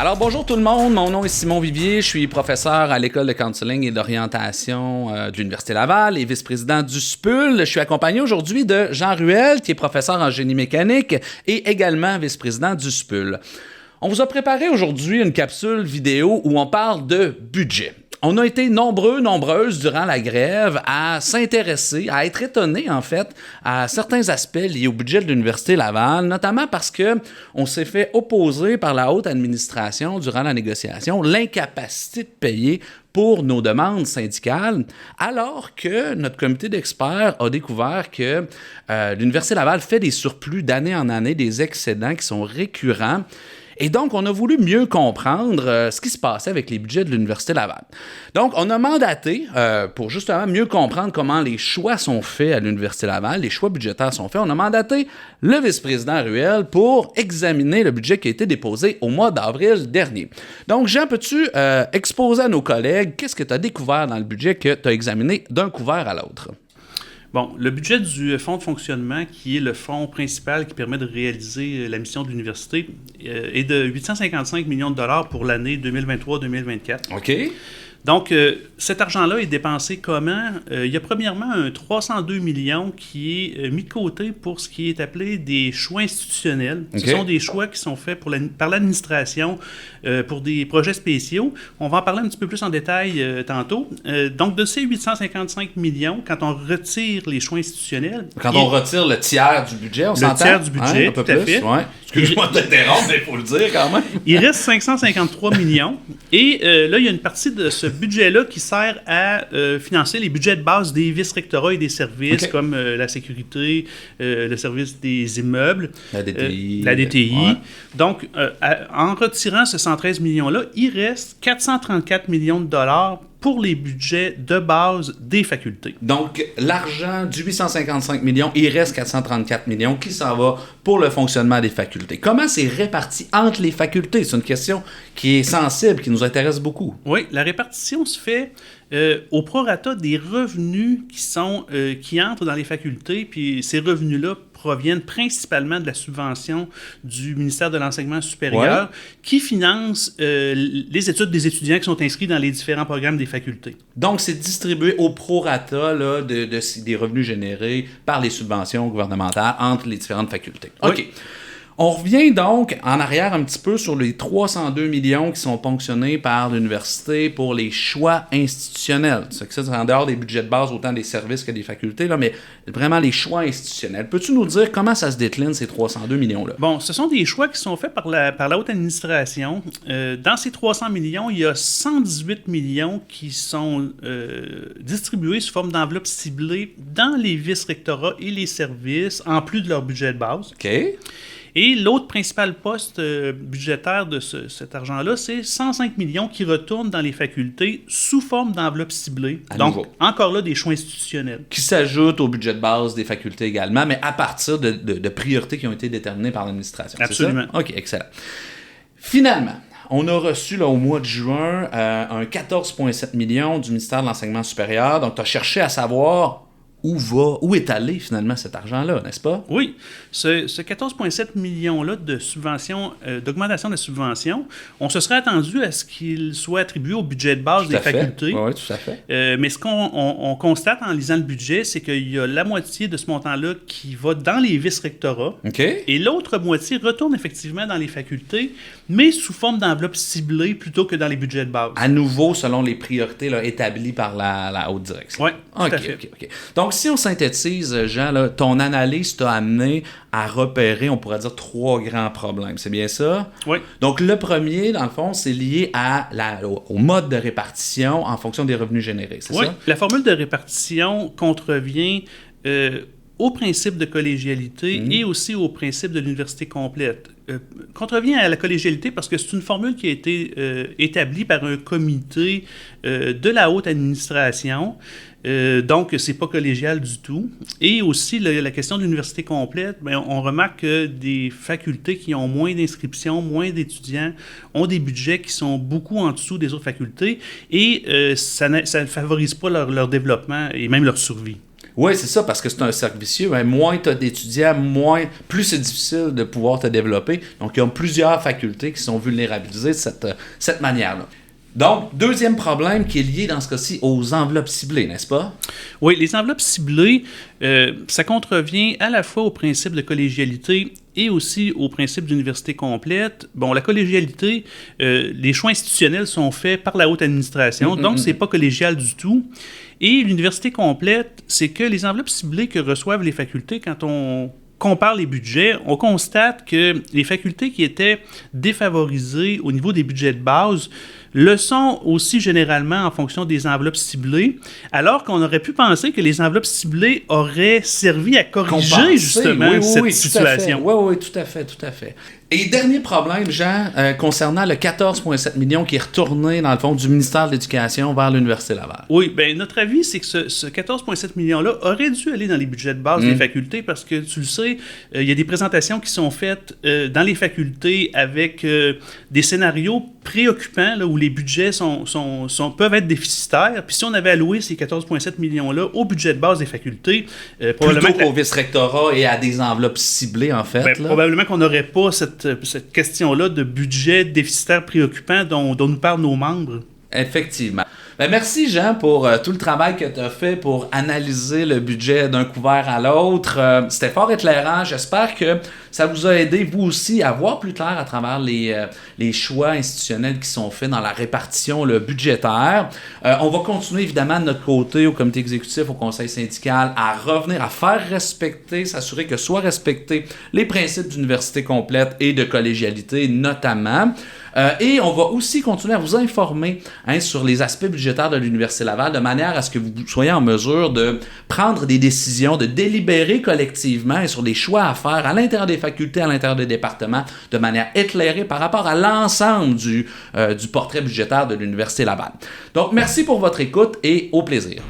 Alors bonjour tout le monde, mon nom est Simon Vivier, je suis professeur à l'école de counseling et d'orientation de l'Université Laval et vice-président du SPUL. Je suis accompagné aujourd'hui de Jean Ruel, qui est professeur en génie mécanique et également vice-président du SPUL. On vous a préparé aujourd'hui une capsule vidéo où on parle de budget. On a été nombreuses durant la grève à s'intéresser, à être étonnés en fait, à certains aspects liés au budget de l'Université Laval, notamment parce que on s'est fait opposer par la haute administration durant la négociation l'incapacité de payer pour nos demandes syndicales, alors que notre comité d'experts a découvert que l'Université Laval fait des surplus d'année en année, des excédents qui sont récurrents. Et donc, on a voulu mieux comprendre ce qui se passait avec les budgets de l'Université Laval. Donc, on a mandaté, pour justement mieux comprendre comment les choix sont faits à l'Université Laval, les choix budgétaires sont faits, on a mandaté le vice-président Ruel pour examiner le budget qui a été déposé au mois d'avril dernier. Donc, Jean, peux-tu exposer à nos collègues qu'est-ce que tu as découvert dans le budget que tu as examiné d'un couvert à l'autre? Bon, le budget du fonds de fonctionnement, qui est le fonds principal qui permet de réaliser la mission de l'université, est de 855 millions de dollars pour l'année 2023-2024. OK. Donc, cet argent-là est dépensé comment? Il y a premièrement un 302 millions qui est mis de côté pour ce qui est appelé des choix institutionnels. Okay. Ce sont des choix qui sont faits par l'administration pour des projets spéciaux. On va en parler un petit peu plus en détail tantôt. Donc, de ces 855 millions, quand on retire les choix institutionnels... Quand on retire le tiers du budget, on s'entend? Le tiers du budget, un peu tout à plus. fait. Ouais. Excuse-moi de t'interrompre, mais il faut le dire quand même. Il reste 553 millions. Et là, il y a une partie de ce budget-là qui sert à financer les budgets de base des vice-rectorats et des services, okay, comme la sécurité, le service des immeubles, la DTI. Ouais. Donc, en retirant ce 113 millions-là, il reste 434 millions de dollars pour les budgets de base des facultés. Donc, l'argent du 855 millions, il reste 434 millions qui s'en va pour le fonctionnement des facultés. Comment c'est réparti entre les facultés? C'est une question qui est sensible, qui nous intéresse beaucoup. Oui, la répartition se fait au prorata des revenus qui entrent dans les facultés, puis ces revenus-là proviennent principalement de la subvention du ministère de l'Enseignement supérieur, ouais, qui finance les études des étudiants qui sont inscrits dans les différents programmes des facultés. Donc, c'est distribué au prorata là, des revenus générés par les subventions gouvernementales entre les différentes facultés. Oui. OK. On revient donc en arrière un petit peu sur les 302 millions qui sont ponctionnés par l'université pour les choix institutionnels. C'est en dehors des budgets de base, autant des services que des facultés, là, mais vraiment les choix institutionnels. Peux-tu nous dire comment ça se décline, ces 302 millions-là? Bon, ce sont des choix qui sont faits par la haute administration. Dans ces 300 millions, il y a 118 millions qui sont distribués sous forme d'enveloppes ciblées dans les vice-rectorats et les services, en plus de leur budget de base. OK. Et l'autre principal poste budgétaire de cet argent-là, c'est 105 millions qui retournent dans les facultés sous forme d'enveloppes ciblées. Donc, encore là, des choix institutionnels. Qui s'ajoutent au budget de base des facultés également, mais à partir de priorités qui ont été déterminées par l'administration. Absolument. C'est ça? OK, excellent. Finalement, on a reçu là, au mois de juin un 14,7 millions du ministère de l'Enseignement supérieur. Donc, tu as cherché à savoir où est allé finalement cet argent-là, n'est-ce pas? Oui. Ce 14,7 millions-là de subventions, d'augmentation de subventions, on se serait attendu à ce qu'il soit attribué au budget de base des facultés. Oui, tout à fait. Mais ce qu'on constate en lisant le budget, c'est qu'il y a la moitié de ce montant-là qui va dans les vice-rectorats. Okay. Et l'autre moitié retourne effectivement dans les facultés, mais sous forme d'enveloppe ciblée plutôt que dans les budgets de base. À nouveau, selon les priorités là, établies par la haute direction. Oui, tout à fait. OK. Donc, si on synthétise, Jean, là, ton analyse t'a amené à repérer, on pourrait dire, 3 grands problèmes. C'est bien ça? Oui. Donc, le premier, dans le fond, c'est lié au mode de répartition en fonction des revenus générés, c'est ça? Oui. La formule de répartition contrevient au principe de collégialité et aussi au principe de l'université complète. Contrevient à la collégialité parce que c'est une formule qui a été établie par un comité de la haute administration. Donc, c'est pas collégial du tout. Et aussi, la question de l'université complète, bien, on remarque que des facultés qui ont moins d'inscriptions, moins d'étudiants, ont des budgets qui sont beaucoup en dessous des autres facultés et ça ne favorise pas leur développement et même leur survie. Oui, c'est ça, parce que c'est un cercle vicieux. Hein. Moins tu as d'étudiants, plus c'est difficile de pouvoir te développer. Donc, il y a plusieurs facultés qui sont vulnérabilisées de cette manière-là. Donc, deuxième problème qui est lié dans ce cas-ci aux enveloppes ciblées, n'est-ce pas? Oui, les enveloppes ciblées, ça contrevient à la fois au principe de collégialité et aussi au principe d'université complète. Bon, la collégialité, les choix institutionnels sont faits par la haute administration, donc c'est pas collégial du tout. Et l'université complète, c'est que les enveloppes ciblées que reçoivent les facultés, quand on compare les budgets, on constate que les facultés qui étaient défavorisées au niveau des budgets de base le sont aussi généralement en fonction des enveloppes ciblées, alors qu'on aurait pu penser que les enveloppes ciblées auraient servi à corriger justement cette situation. Oui, tout à fait. Et dernier problème, Jean, concernant le 14,7 millions qui est retourné, dans le fond, du ministère de l'Éducation vers l'Université Laval. Oui, bien, notre avis, c'est que ce 14,7 millions-là aurait dû aller dans les budgets de base des facultés parce que, tu le sais, il y a des présentations qui sont faites dans les facultés avec des scénarios préoccupants là, où les budgets peuvent être déficitaires. Puis si on avait alloué ces 14,7 millions-là au budget de base des facultés, plutôt qu'au vice-rectorat et à des enveloppes ciblées, en fait. Probablement qu'on n'aurait pas cette question-là de budget déficitaire préoccupant dont nous parlent nos membres. Effectivement. Merci, Jean, pour tout le travail que tu as fait pour analyser le budget d'un couvert à l'autre. C'était fort éclairant. J'espère que ça vous a aidé, vous aussi, à voir plus clair à travers les choix institutionnels qui sont faits dans la répartition budgétaire. On va continuer, évidemment, de notre côté, au comité exécutif, au conseil syndical, à revenir, à faire respecter, s'assurer que soient respectés les principes d'université complète et de collégialité, notamment. Et on va aussi continuer à vous informer sur les aspects budgétaires de l'Université Laval de manière à ce que vous soyez en mesure de prendre des décisions, de délibérer collectivement et sur des choix à faire à l'intérieur des facultés, à l'intérieur des départements, de manière éclairée par rapport à l'ensemble du portrait budgétaire de l'Université Laval. Donc, merci pour votre écoute et au plaisir.